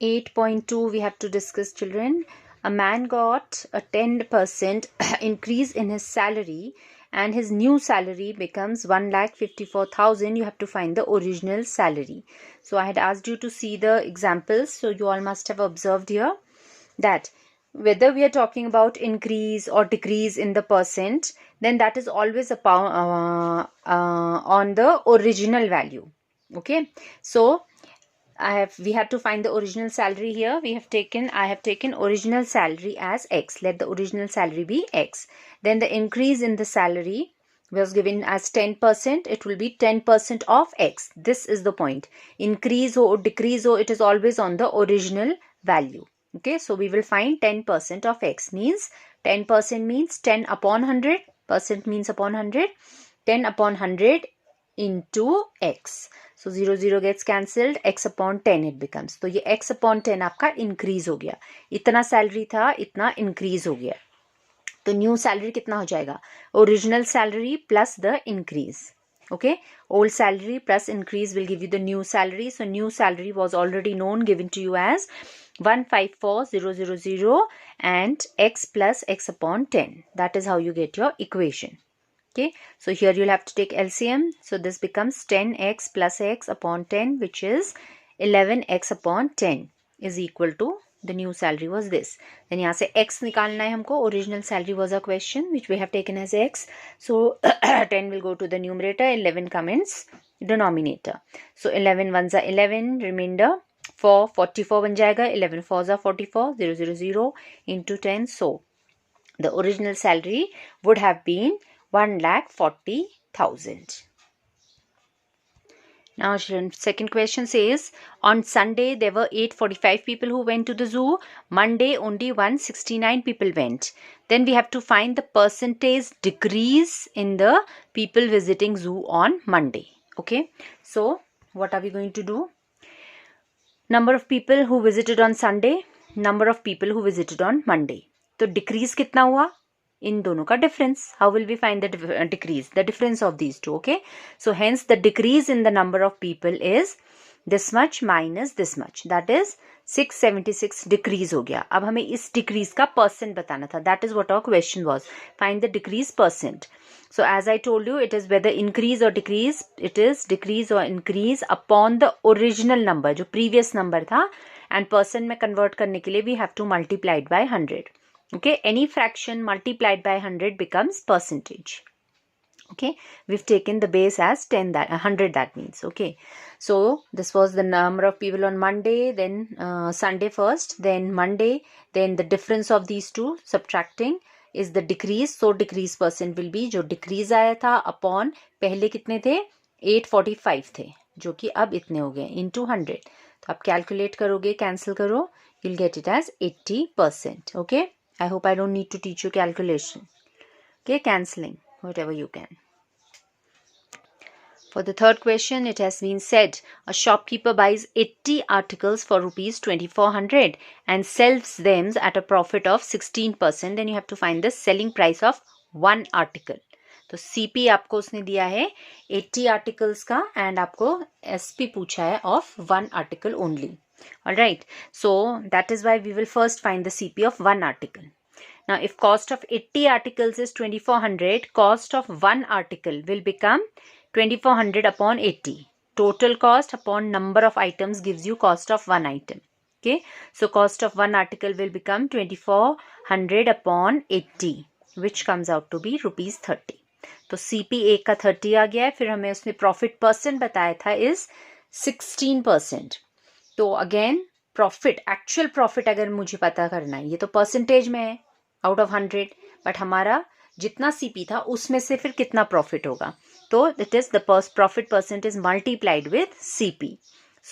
8.2 we have to discuss, children. A man got a 10% increase in his salary and his new salary becomes 1,54,000. You have to find the original salary. So I had asked you to see the examples. So you all must have observed here that whether we are talking about increase or decrease in the percent, then that is always on the original value. Okay, so we had to find the original salary here. I have taken original salary as X. Let the original salary be X. Then the increase in the salary was given as 10%. It will be 10% of X. This is the point. Increase or decrease, or it is always on the original value. Okay, so we will find 10% of X means 10% means 10 upon 100. Percent means upon 100. 10 upon 100 into X. So 0 gets cancelled, x upon 10 it becomes. तो ये x upon 10 आपका increase हो गया. इतना salary था, इतना increase हो गया. तो new salary कितना हो जाएगा? Original salary plus the increase. Okay, old salary plus increase will give you the new salary. So new salary was already known, given to you as 154,000 and x plus x upon 10. That is how you get your equation. Okay, so here you'll have to take LCM. So this becomes 10x plus x upon 10, which is 11x upon 10 is equal to the new salary was this. Then यहाँ से x निकालना है हमको. Original salary was a question which we have taken as x. So 10 will go to the numerator, 11 comes denominator. So 11 ones are 11, remainder 4, 44 बन जाएगा. 11 fours are 44, 0 into 10. So the original salary would have been 1,40,000. Now, second question says, on Sunday there were 845 people who went to the zoo. Monday only 169 people went. Then we have to find the percentage decrease in the people visiting zoo on Monday. Okay, so what are we going to do? Number of people who visited on Sunday, number of people who visited on Monday. तो decrease कितना हुआ? इन दोनों का difference. How will we find the decrease? The difference of these two. Okay, so hence the decrease in the number of people is this much minus this much. That is 676 decrease हो गया. अब हमें इस decrease का percent बताना था. That is what our question was. Find the decrease percent. So as I told you, it is whether increase or decrease. It is decrease or increase upon the original number, जो previous number था, and percent में convert करने के लिए we have to multiply it by 100. Okay, any fraction multiplied by 100 becomes percentage. Okay, we've taken the base as 10, that 100, that means. Okay, so this was the number of people on Monday, then Sunday first, then Monday, then the difference of these two subtracting is the decrease. So decrease percent will be, जो decrease आया था upon पहले कितने थे? 845 थे, जो कि अब इतने हो गए into 100. तो आप calculate करोगे, cancel करो, you'll get it as 80%. Okay, I hope I don't need to teach you calculation. Okay, cancelling whatever you can. For the third question, it has been said, a shopkeeper buys 80 articles for rupees 2,400 and sells them at a profit of 16%. Then you have to find the selling price of one article. तो CP आपको उसने दिया है 80 articles का and आपको SP पूछा है of one article only. Alright, so that is why we will first find the CP of one article. Now, if cost of 80 articles is 2,400, cost of one article will become 2,400 upon 80. Total cost upon number of items gives you cost of one item. Okay, so cost of one article will become 2,400 upon 80, which comes out to be rupees 30. तो CP एक का 30 आ गया है. फिर हमें उसने profit percent बताया था इज 16%. तो अगेन प्रॉफिट, एक्चुअल प्रॉफिट अगर मुझे पता करना है, ये तो परसेंटेज में है आउट ऑफ 100, बट हमारा जितना CP था उसमें से फिर कितना प्रॉफिट होगा. तो it is the profit percent is multiplied with CP.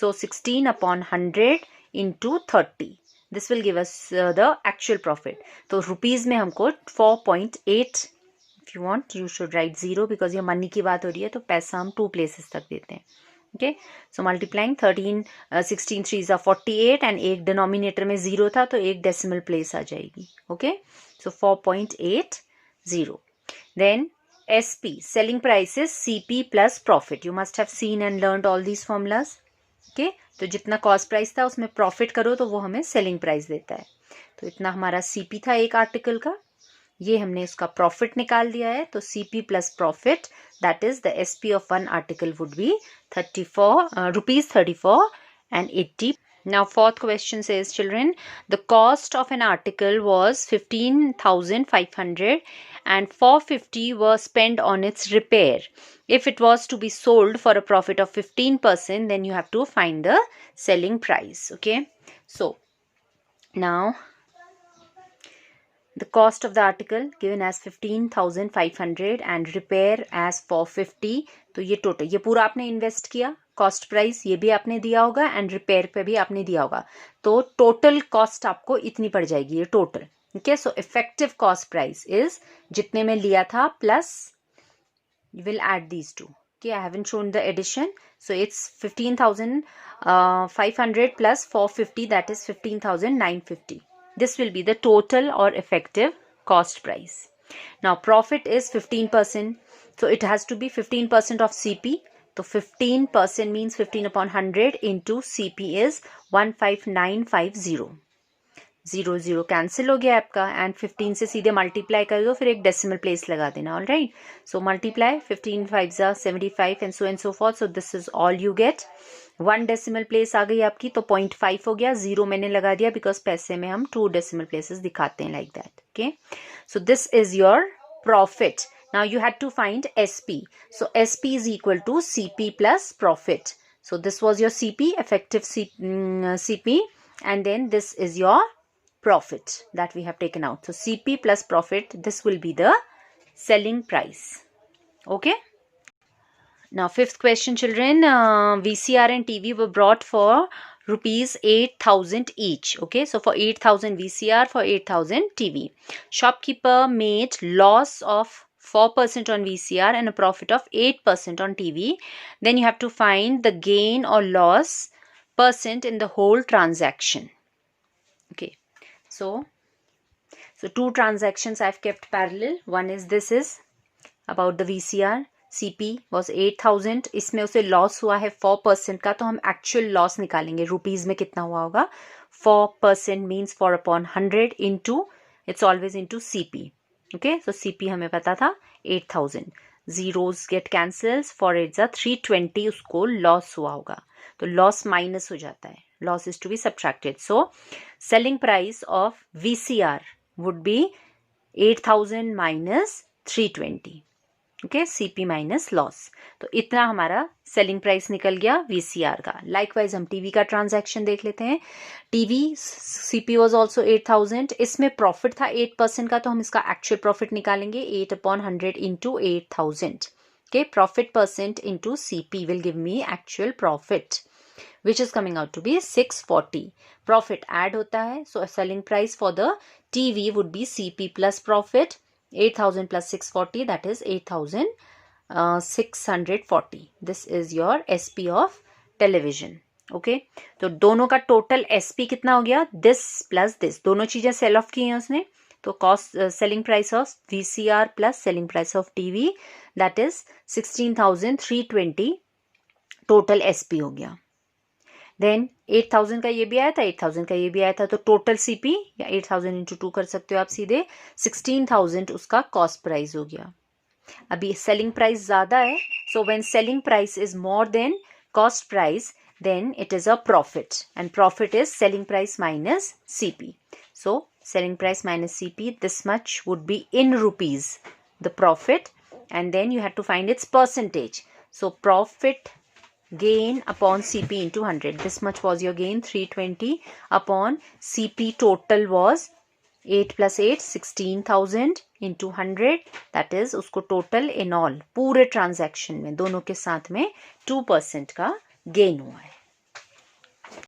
So 16 upon 100 into 30. This will give us the actual profit. तो रुपीज में हमको 4.8. If you want you should write 0 because ये मनी की बात हो रही है, तो पैसा हम 2 places तक देते हैं. Okay, so multiplying 16 3s are 48 and एक डिनोमिनेटर में 0 था, तो एक डेसिमल प्लेस आ जाएगी. Okay, so 4.80. Then SP, selling price is CP plus profit. You must have seen and learned all these formulas. Okay, तो जितना कॉस्ट प्राइस था उसमें प्रॉफिट करो तो वो हमें सेलिंग प्राइस देता है। तो इतना हमारा सीपी था एक आर्टिकल का, ये हमने इसका प्रॉफिट निकाल दिया है। तो CP plus profit, that is the SP of one article would be rupees 34.80. Now fourth question says, children, the cost of an article was 15,500 and 450 were spent on its repair. If it was to be sold for a profit of 15%, then you have to find the selling price. Okay, so now the cost of the article given as 15,500 and repair as 450. तो ये total, ये पूरा आपने invest किया, cost price ये भी आपने दिया होगा एंड रिपेयर पे भी आपने दिया होगा, तो टोटल कॉस्ट आपको इतनी पड़ जाएगी ये total. Okay, so effective cost price is जितने में लिया था plus you will add these two. Okay, I haven't shown the addition, so it's 15,500 plus 450, that is 15,950. This will be the total or effective cost price. Now profit is 15%, so it has to be 15% of CP. So 15% means 15 upon 100 into CP is 15950. 0 cancel हो गया आपका and 15 से सीधे multiply कर दो, फिर एक decimal place लगा देना. All right, so multiply 15 5 75 and so forth. So this is all you get. 1 decimal place आ गई आपकी, तो 0.5 हो गया. 0 मैंने लगा दिया बिकॉज पैसे में हम 2 डेसिमल प्लेसेस दिखाते हैं like that. Okay, so this is your profit. Now you had to find SP. So SP is equal to CP plus profit. So this was your CP, effective CP, and then this is your profit that we have taken out. So CP plus profit, this will be the selling price. Okay. Now fifth question, children. VCR and TV were brought for rupees 8,000 each. Okay, so for 8,000 VCR, for 8,000 TV. Shopkeeper made loss of 4% on VCR and a profit of 8% on TV. Then you have to find the gain or loss percent in the whole transaction. Okay, so two transactions I've kept parallel. One is, this is about the VCR. CP was 8,000, इसमें उसे loss हुआ है 4% का, तो हम actual loss निकालेंगे rupees में कितना हुआ होगा. 4% means 4 upon 100 into, it's always into CP. Okay, so CP हमें पता था 8,000. Zeros get cancels, for it's a 320 उसको लॉस हुआ होगा, तो लॉस माइनस हो जाता है. Loss is to be subtracted. So selling price of VCR would be 8,000 minus 320. Okay, CP minus loss. तो इतना हमारा सेलिंग प्राइस निकल गया VCR का. लाइकवाइज हम टीवी का ट्रांजैक्शन देख लेते हैं. TV CP was also 8,000. इसमें प्रॉफिट था 8% का, तो हम इसका एक्चुअल प्रॉफिट निकालेंगे 8 upon 100 into 8,000. Okay, profit percent into CP will give me actual profit, which is coming out to be 640. Profit add होता है, so selling price for the TV would be CP plus profit. 8,000 plus 640, that is 8,640. This is your SP of television. Okay, तो दोनों का total SP कितना हो गया, this plus this, दोनों चीजें सेल ऑफ की हैं उसने, तो cost selling price of VCR plus selling price of TV, that is 16,320 total SP हो गया. देन 8,000 का ये भी आया था, 8,000 का ये भी आया था, तो टोटल CP या 8,000 इंटू 2 कर सकते हो आप सीधे. 16,000 उसका कॉस्ट प्राइस हो गया. अभी सेलिंग प्राइस ज्यादा है, so when selling price is more than cost price, then it is a profit, and profit is selling price minus CP. So selling price minus CP, this much would be in rupees the profit, and then you have to find its percentage. So profit gain upon CP into 100. This much was your gain, 320 upon CP. Total was 8 plus 8, 16,000 into 100. That is उसको total in all पूरे transaction में दोनों के साथ में 2% का gain हुआ है.